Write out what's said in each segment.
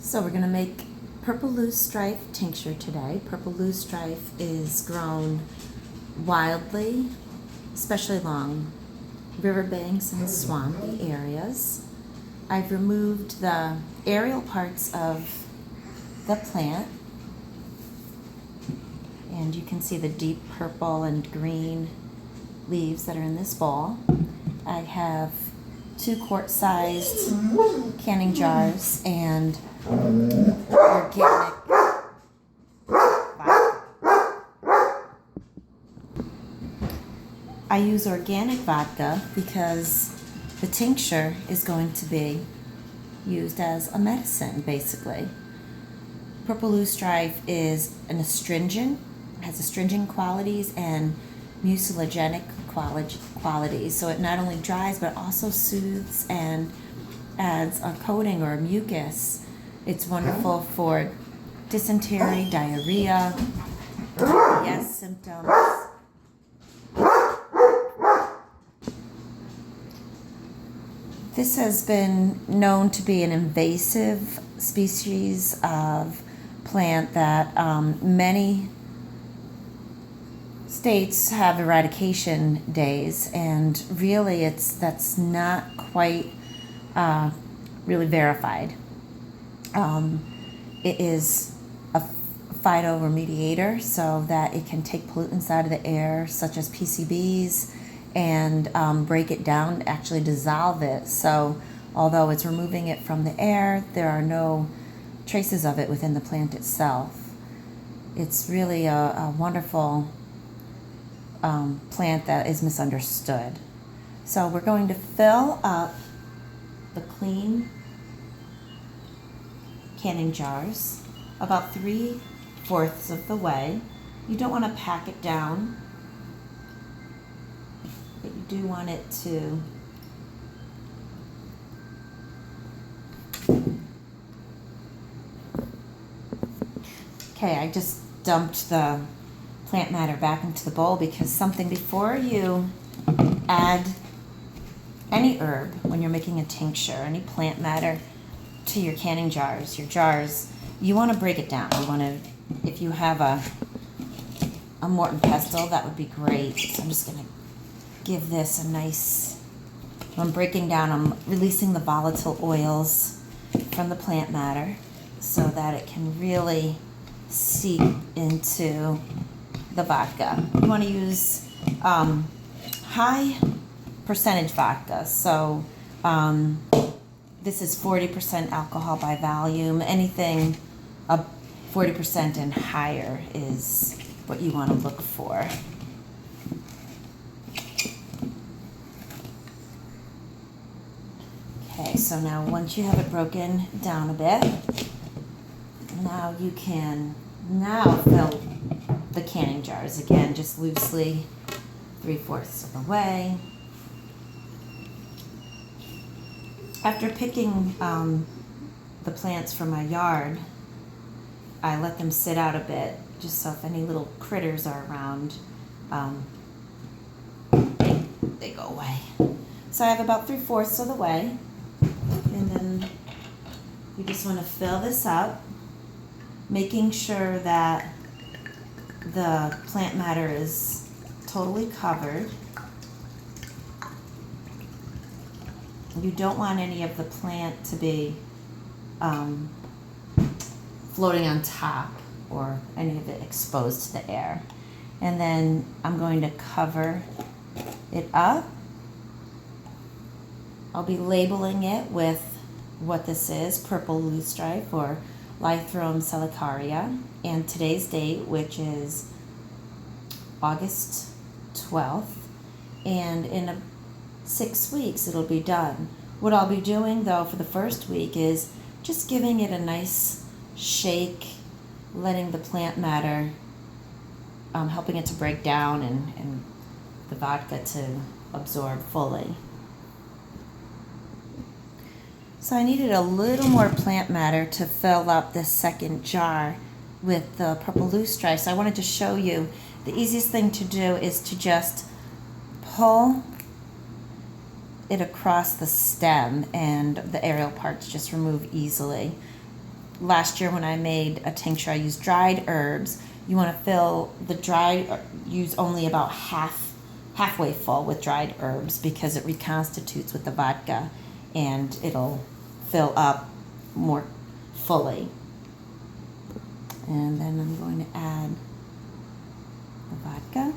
So we're going to make purple loosestrife tincture today. Purple loosestrife is grown wildly, especially along riverbanks and swampy areas. I've removed the aerial parts of the plant, and you can see the deep purple and green leaves that are in this bowl. I have 2 quart-sized canning jars and organic vodka. I use organic vodka because the tincture is going to be used as a medicine, basically. Purple loosestrife is an astringent, has astringent qualities and mucilagenic qualities. So it not only dries but also soothes and adds a coating or a mucus. It's wonderful for dysentery, diarrhea, IBS symptoms. This has been known to be an invasive species of plant that many states have eradication days, and really that's not quite really verified. It is a phytoremediator, so that it can take pollutants out of the air such as PCBs and break it down, actually dissolve it. So although it's removing it from the air, there are no traces of it within the plant itself. It's really a wonderful plant that is misunderstood. So we're going to fill up the clean canning jars about 3/4 of the way. You don't want to pack it down, but you do want it to okay, I just dumped the plant matter back into the bowl because something before you add any herb when you're making a tincture, any plant matter to your canning jars, you want to break it down. You want to, if you have a Morton pestle, that would be great. So I'm just going to give this a nice, when I'm breaking down, I'm releasing the volatile oils from the plant matter so that it can really seep into the vodka. You want to use high percentage vodka. So this is 40% alcohol by volume. Anything up 40% and higher is what you want to look for. Okay, so now once you have it broken down a bit, now you can fill the canning jars again, just loosely, 3/4 of the way. After picking the plants from my yard, I let them sit out a bit, just so if any little critters are around, they go away. So I have about 3/4 of the way, and then you just want to fill this up, making sure that the plant matter is totally covered. You don't want any of the plant to be floating on top or any of it exposed to the air. And then I'm going to cover it up. I'll be labeling it with what this is, purple loosestrife or Lythrum salicaria, and today's date, which is August 12th, and in 6 weeks it'll be done. What I'll be doing though for the first week is just giving it a nice shake, letting the plant matter, helping it to break down and the vodka to absorb fully. So I needed a little more plant matter to fill up this second jar with the purple loosestrife. So I wanted to show you the easiest thing to do is to just pull it across the stem and the aerial parts just remove easily. last year when I made a tincture, I used dried herbs. You want to fill the use only about halfway full with dried herbs because it reconstitutes with the vodka and it'll fill up more fully. And then I'm going to add the vodka.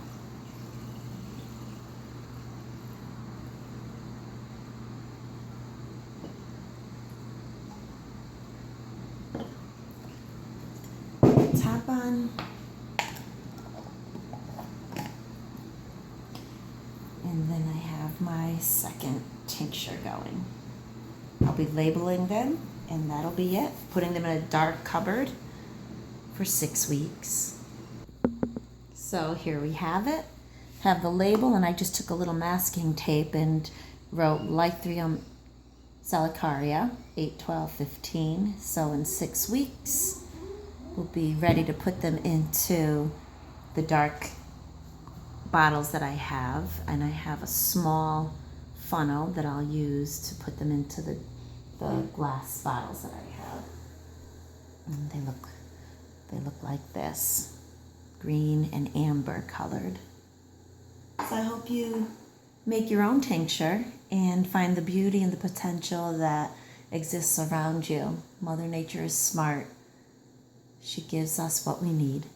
Top on. And then I have my second tincture going. I'll be labeling them, and that'll be it. Putting them in a dark cupboard for 6 weeks. So here we have it. Have the label, and I just took a little masking tape and wrote Lythrium salicaria, 8/12/15. So in 6 weeks, we'll be ready to put them into the dark bottles that I have, and I have a small funnel that I'll use to put them into the glass bottles that I have. And they look like this, green and amber colored. So I hope you make your own tincture and find the beauty and the potential that exists around you. Mother Nature is smart. She gives us what we need.